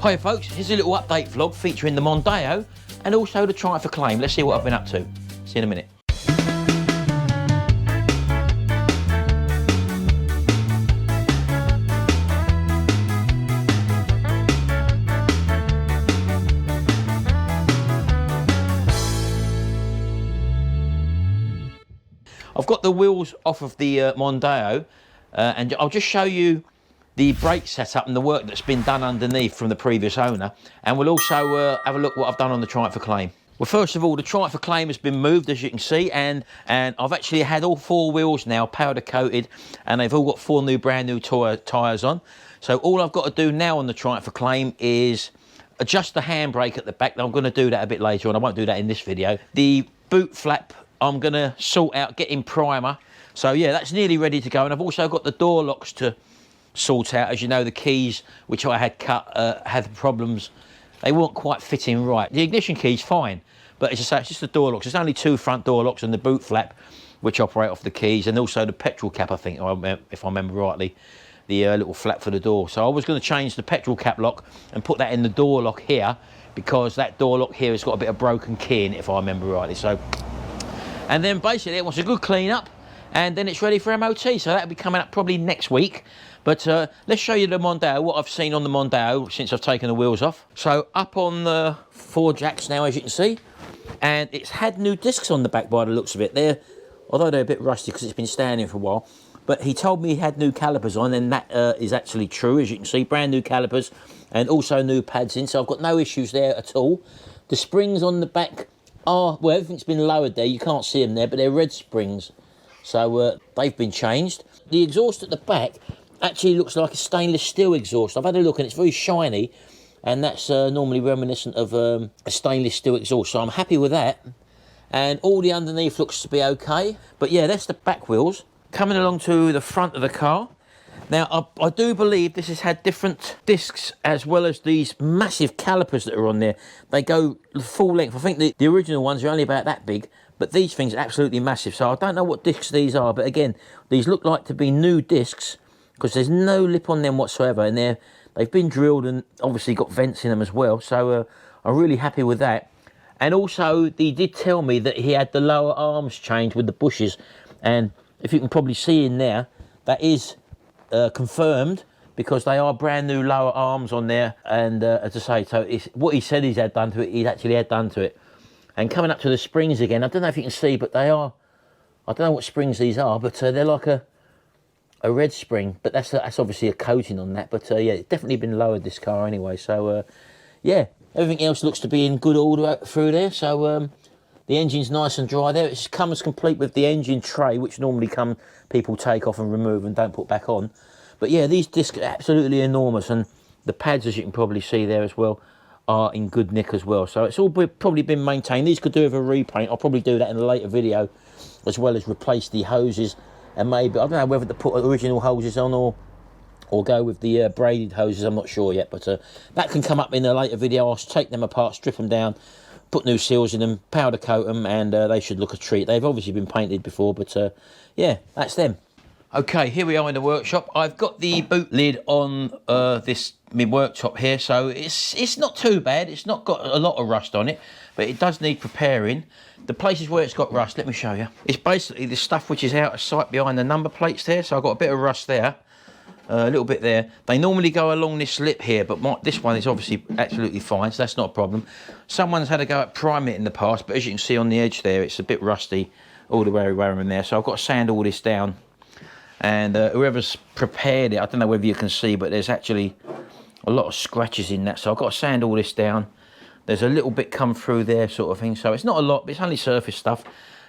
Hi folks, here's a little update vlog featuring the Mondeo and also the Triumph Acclaim. Let's see what I've been up to. See you in a minute. I've got the wheels off of the Mondeo and I'll just show you the brake setup and the work that's been done underneath from the previous owner, and we'll also have a look what I've done on the Triumph Acclaim. Well, first of all, the Triumph Acclaim has been moved, as you can see, and I've actually had all 4 wheels now powder coated, and they've all got 4 new brand new tyres on. So all I've got to do now on the Triumph Acclaim is adjust the handbrake at the back. I'm going to do that a bit later on. I won't do that in this video. The boot flap I'm going to sort out, get in primer. So yeah, that's nearly ready to go. And I've also got the door locks to sort out. As you know, the keys, which I had cut, had problems. They weren't quite fitting right. The ignition key's fine, but it's just the door locks. There's only 2 front door locks and the boot flap, which operate off the keys, and also the petrol cap, I think, if I remember rightly, the little flap for the door. So I was going to change the petrol cap lock and put that in the door lock here, because that door lock here has got a bit of broken key in it, if I remember rightly. So, and then basically it wants a good clean up, and then it's ready for MOT. So that'll be coming up probably next week. But let's show you the Mondeo, what I've seen on the Mondeo since I've taken the wheels off. So up on the 4 jacks now, as you can see, and it's had new discs on the back by the looks of it. Although they're a bit rusty because it's been standing for a while, but he told me he had new calipers on, and that is actually true, as you can see, brand new calipers and also new pads in. So I've got no issues there at all. The springs on the back are, well, everything's been lowered there. You can't see them there, but they're red springs. So they've been changed. The exhaust at the back actually looks like a stainless steel exhaust. I've had a look and it's very shiny, and that's normally reminiscent of a stainless steel exhaust. So I'm happy with that. And all the underneath looks to be okay. But yeah, that's the back wheels. Coming along to the front of the car. Now, I do believe this has had different discs as well as these massive calipers that are on there. They go full length. I think the original ones are only about that big, but these things are absolutely massive. So I don't know what discs these are, but again, these look like to be new discs because there's no lip on them whatsoever, and they've been drilled and obviously got vents in them as well. So I'm really happy with that. And also, he did tell me that he had the lower arms changed with the bushes, and if you can probably see in there, that is confirmed, because they are brand new lower arms on there. And as I say, so it's what he said he's had done to it, he's actually had done to it. And coming up to the springs again, I don't know if you can see, but they are, I don't know what springs these are, but they're like a red spring, but that's obviously a coating on that. But yeah, it's definitely been lowered, this car anyway. So yeah, everything else looks to be in good order through there. So the engine's nice and dry there. It comes complete with the engine tray, which normally people take off and remove and don't put back on. But yeah, these discs are absolutely enormous, and the pads, as you can probably see there as well, are in good nick as well. So it's all probably been maintained. These could do with a repaint. I'll probably do that in a later video, as well as replace the hoses, and maybe, I don't know whether to put original hoses on or go with the braided hoses. I'm not sure yet, but that can come up in a later video. I'll take them apart, strip them down, put new seals in them, powder coat them, and they should look a treat. They've obviously been painted before, but yeah, that's them. Okay, here we are in the workshop. I've got the boot lid on this my worktop here, so it's not too bad. It's not got a lot of rust on it, but it does need preparing. The places where it's got rust, let me show you. It's basically the stuff which is out of sight behind the number plates there, so I've got a bit of rust there. A little bit there. They normally go along this lip here, but this one is obviously absolutely fine, so that's not a problem. Someone's had to go at priming it in the past, but as you can see on the edge there, it's a bit rusty all the way around there. So I've got to sand all this down, and whoever's prepared it, I don't know whether you can see, but there's actually a lot of scratches in that, so I've got to sand all this down. There's a little bit come through there, sort of thing, so it's not a lot, but it's only surface stuff.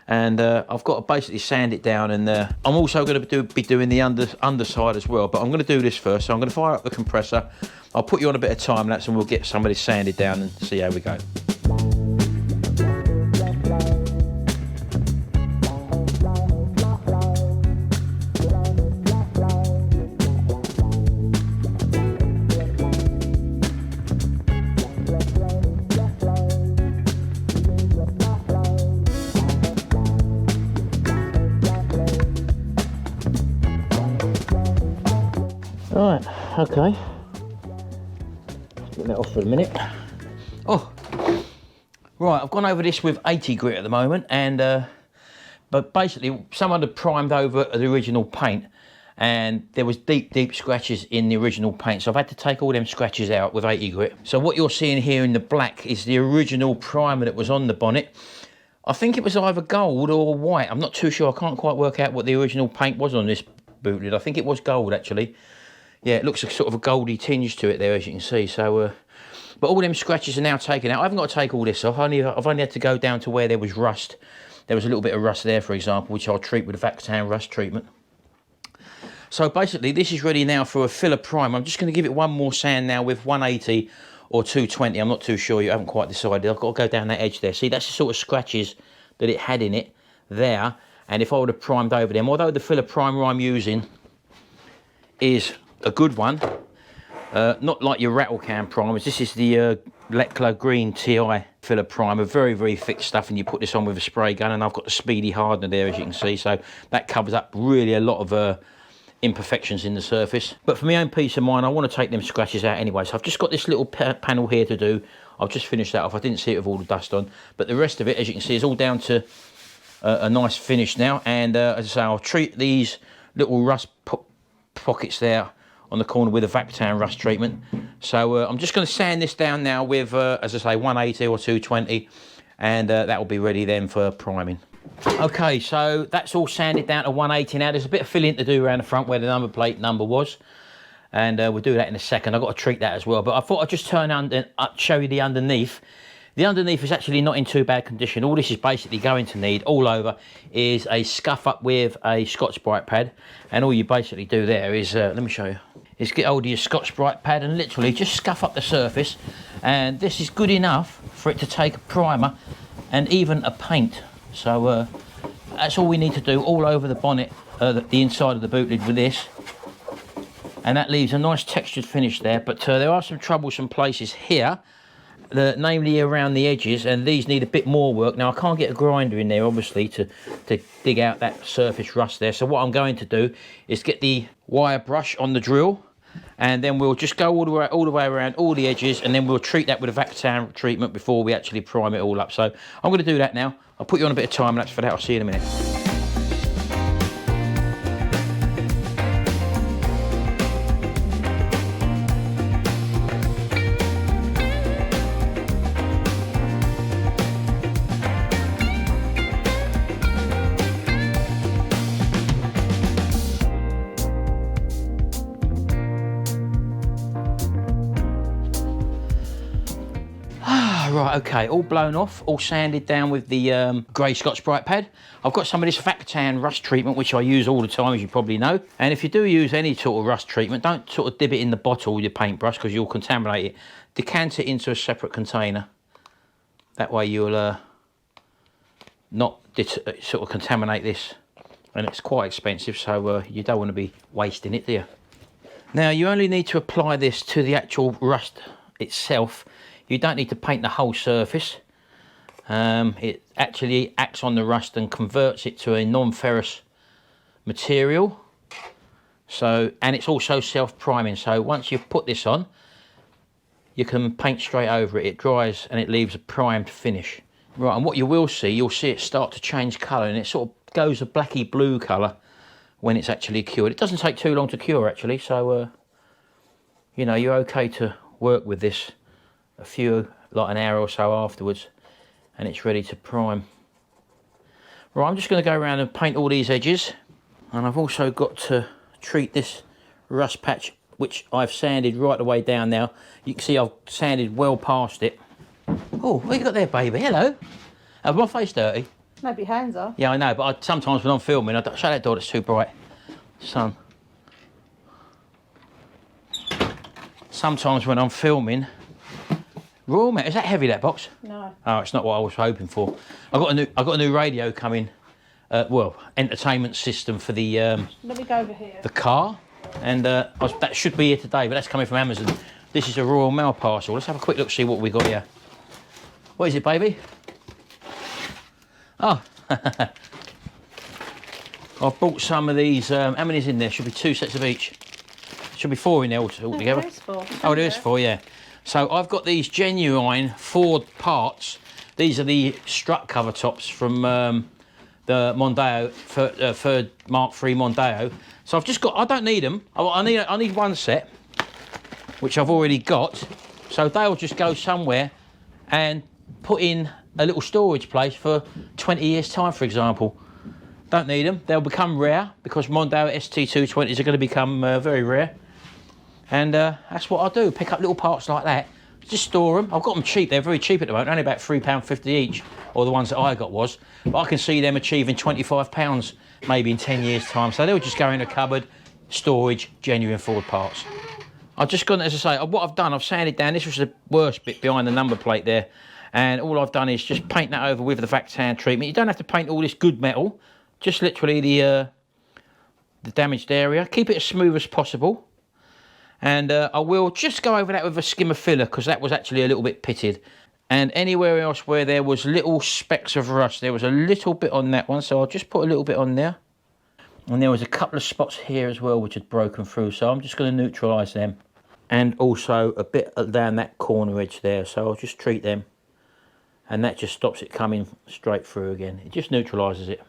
And I've got to basically sand it down, and I'm also going to be doing the underside as well, but I'm going to do this first. So I'm going to fire up the compressor. I'll put you on a bit of time lapse and we'll get somebody sanded down and see how we go. Right, okay. Get that off for a minute. Oh, right, I've gone over this with 80 grit at the moment, and but basically someone had primed over the original paint, and there was deep scratches in the original paint, so I've had to take all them scratches out with 80 grit. So what you're seeing here in the black is the original primer that was on the bonnet. I think it was either gold or white, I'm not too sure. I can't quite work out what the original paint was on this bootlid. I think it was gold actually. Yeah, it looks a sort of a goldy tinge to it there, as you can see. So, but all them scratches are now taken out. I haven't got to take all this off. I've only had to go down to where there was rust. There was a little bit of rust there, for example, which I'll treat with a Vactan rust treatment. So basically, this is ready now for a filler primer. I'm just going to give it one more sand now with 180 or 220. I'm not too sure. You haven't quite decided. I've got to go down that edge there. See, that's the sort of scratches that it had in it there. And if I would have primed over them, although the filler primer I'm using is a good one, not like your rattle can primers. This is the Leclerc Green TI filler primer, very thick stuff, and you put this on with a spray gun, and I've got the speedy hardener there, as you can see, so that covers up really a lot of imperfections in the surface. But for my own peace of mind, I want to take them scratches out anyway, so I've just got this little panel here to do. I'll just finish that off. I didn't see it with all the dust on, but the rest of it, as you can see, is all down to a nice finish now. And as I say, I'll treat these little rust pockets there on the corner with a Vactan rust treatment. So I'm just going to sand this down now with, as I say, 180 or 220, and that will be ready then for priming. Okay, so that's all sanded down to 180 now. There's a bit of filling to do around the front where the number plate number was, and we'll do that in a second. I've got to treat that as well, but I thought I'd just turn under, show you the underneath. The underneath is actually not in too bad condition. All this is basically going to need all over is a scuff up with a Scotch-Brite pad, and all you basically do there is, let me show you, is get hold of your Scotch-Brite pad and literally just scuff up the surface, and this is good enough for it to take a primer and even a paint. So that's all we need to do all over the bonnet, the inside of the bootlid with this, and that leaves a nice textured finish there. But there are some troublesome places here, namely around the edges, and these need a bit more work. Now I can't get a grinder in there obviously to dig out that surface rust there, so what I'm going to do is get the wire brush on the drill, and then we'll just go all the way around all the edges, and then we'll treat that with a Vactan treatment before we actually prime it all up. So I'm going to do that now. I'll put you on a bit of time lapse for that. I'll see you in a minute. Right, okay, all blown off, all sanded down with the grey Scotch-Brite pad. I've got some of this Vactan rust treatment, which I use all the time, as you probably know. And if you do use any sort of rust treatment, don't sort of dip it in the bottle with your paintbrush, because you'll contaminate it. Decant it into a separate container. That way you'll not sort of contaminate this. And it's quite expensive, so you don't want to be wasting it, do you? Now, you only need to apply this to the actual rust itself. You don't need to paint the whole surface. It actually acts on the rust and converts it to a non-ferrous material. So, and it's also self-priming. So once you've put this on, you can paint straight over it. It dries and it leaves a primed finish. Right, and what you will see, you'll see it start to change colour, and it sort of goes a blacky blue colour when it's actually cured. It doesn't take too long to cure actually, so you know, you're okay to work with this like an hour or so afterwards, and it's ready to prime. Right, I'm just going to go around and paint all these edges, and I've also got to treat this rust patch, which I've sanded right the way down now. You can see I've sanded well past it. Oh, what you got there, baby? Hello. Is my face dirty? Maybe your hands are. Yeah, I know, but sometimes when I'm filming, I don't shut that door, it's too bright. Sun. Sometimes when I'm filming, raw mat, is that heavy, that box? No. Oh, it's not what I was hoping for. I got a new radio coming. Well, entertainment system for the Let me go over here. The car, and that should be here today, but that's coming from Amazon. This is a Royal Mail parcel. Let's have a quick look, see what we got here. What is it, baby? Oh, I bought some of these. How many's in there? Should be 2 sets of each. Should be 4 in there altogether. There is 4. Oh, there is 4, yeah. So I've got these genuine Ford parts. These are the strut cover tops from the Mondeo, third Mark III Mondeo. So I've just got, I don't need them. I need one set, which I've already got. So they'll just go somewhere and put in a little storage place for 20 years time, for example. Don't need them. They'll become rare because Mondeo ST220s are going to become very rare. And that's what I do, pick up little parts like that, just store them. I've got them cheap, they're very cheap at the moment, only about £3.50 each, or the ones that I got was. But I can see them achieving £25 maybe in 10 years time. So they'll just go in a cupboard, storage, genuine Ford parts. I've just gone, as I say, what I've done, I've sanded down, this was the worst bit behind the number plate there. And all I've done is just paint that over with the Vactan treatment. You don't have to paint all this good metal, just literally the damaged area. Keep it as smooth as possible. And I will just go over that with a skimmer filler because that was actually a little bit pitted. And anywhere else where there was little specks of rust, there was a little bit on that one, so I'll just put a little bit on there. And there was a couple of spots here as well which had broken through, so I'm just going to neutralise them. And also a bit down that corner edge there, so I'll just treat them. And that just stops it coming straight through again. It just neutralises it.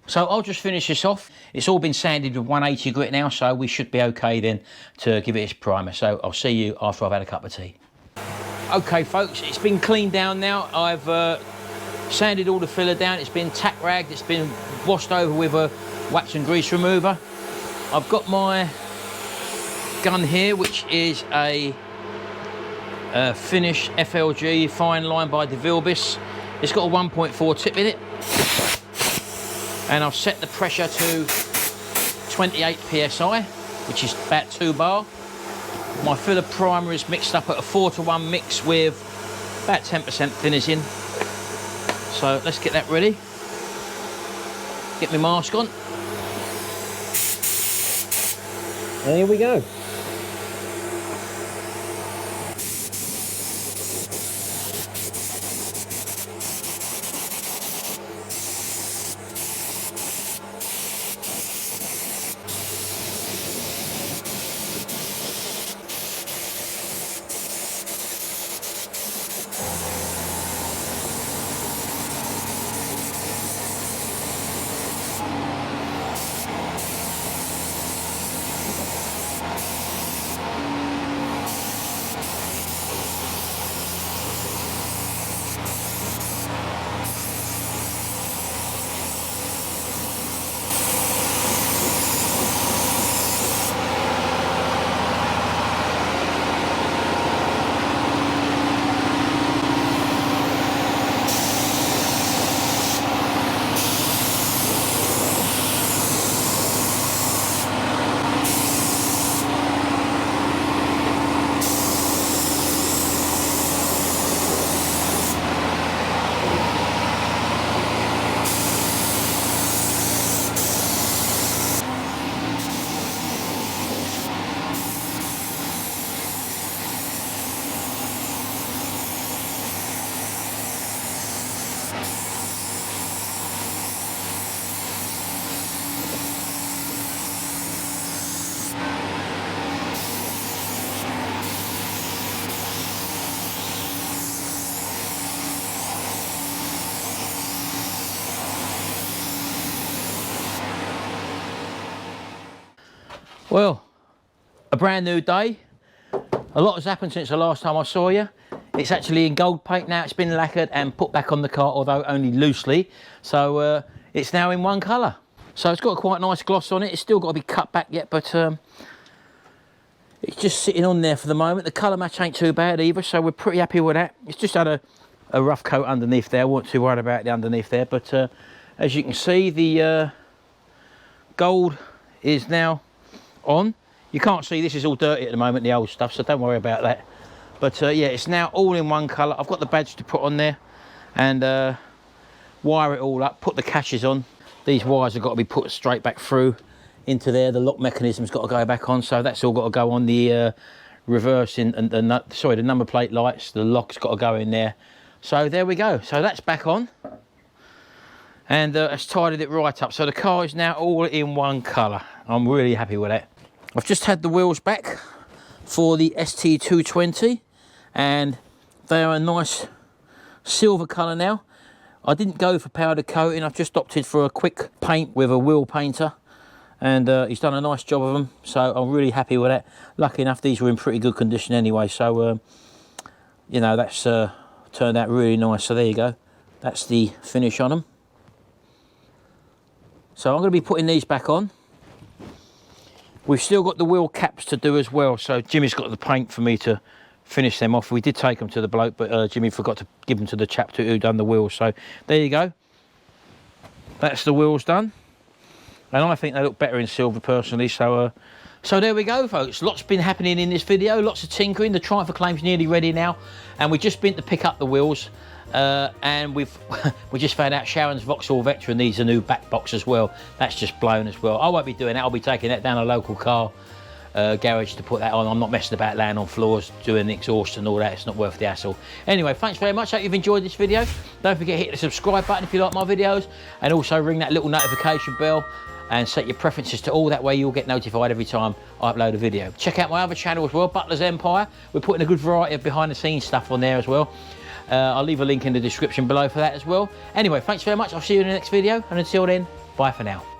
So I'll just finish this off. It's all been sanded with 180 grit now, so we should be okay then to give it its primer. So I'll see you after I've had a cup of tea. Okay folks, it's been cleaned down now. I've sanded all the filler down. It's been tack ragged, it's been washed over with a wax and grease remover. I've got my gun here, which is a Finnish FLG fine line by De Vilbiss. It's got a 1.4 tip in it. And I've set the pressure to 28 psi, which is about 2 bar. My filler primer is mixed up at a 4-to-1 mix with about 10% thinners in. So let's get that ready. Get my mask on. And here we go. Well, a brand new day. A lot has happened since the last time I saw you. It's actually in gold paint now. It's been lacquered and put back on the car, although only loosely. So it's now in one colour. So it's got a quite nice gloss on it. It's still got to be cut back yet, but it's just sitting on there for the moment. The colour match ain't too bad either, so we're pretty happy with that. It's just had a rough coat underneath there. I wasn't too worried about the underneath there, but as you can see, the gold is now on. You can't see, this is all dirty at the moment, the old stuff, so don't worry about that. But yeah, it's now all in one colour. I've got the badge to put on there and wire it all up, put the caches on. These wires have got to be put straight back through into there. The lock mechanism's got to go back on, so that's all got to go on. The reversing and the number plate lights, the lock's got to go in there. So there we go. So that's back on. And it's tidied it right up. So the car is now all in one colour. I'm really happy with that. I've just had the wheels back for the ST220 and they are a nice silver colour now. I didn't go for powder coating, I've just opted for a quick paint with a wheel painter, and he's done a nice job of them, so I'm really happy with that. Lucky enough these were in pretty good condition anyway, so you know, that's turned out really nice. So there you go, that's the finish on them. So I'm going to be putting these back on. We've still got the wheel caps to do as well, so Jimmy's got the paint for me to finish them off. We did take them to the bloke, but Jimmy forgot to give them to the chap who done the wheels. So there you go, that's the wheels done, and I think they look better in silver personally. So so there we go, folks. Lots been happening in this video, lots of tinkering. The Triumph Acclaim's nearly ready now, and we've just been to pick up the wheels, and we just found out Sharon's Vauxhall Vectra needs a new back box as well. That's just blown as well. I won't be doing that. I'll be taking that down a local car garage to put that on. I'm not messing about laying on floors, doing the exhaust and all that. It's not worth the hassle. Anyway, thanks very much. Hope you've enjoyed this video. Don't forget to hit the subscribe button if you like my videos, and also ring that little notification bell and set your preferences to all. That way you'll get notified every time I upload a video. Check out my other channel as well, Butler's Empire. We're putting a good variety of behind the scenes stuff on there as well. I'll leave a link in the description below for that as well. Anyway, thanks very much. I'll see you in the next video, and until then, bye for now.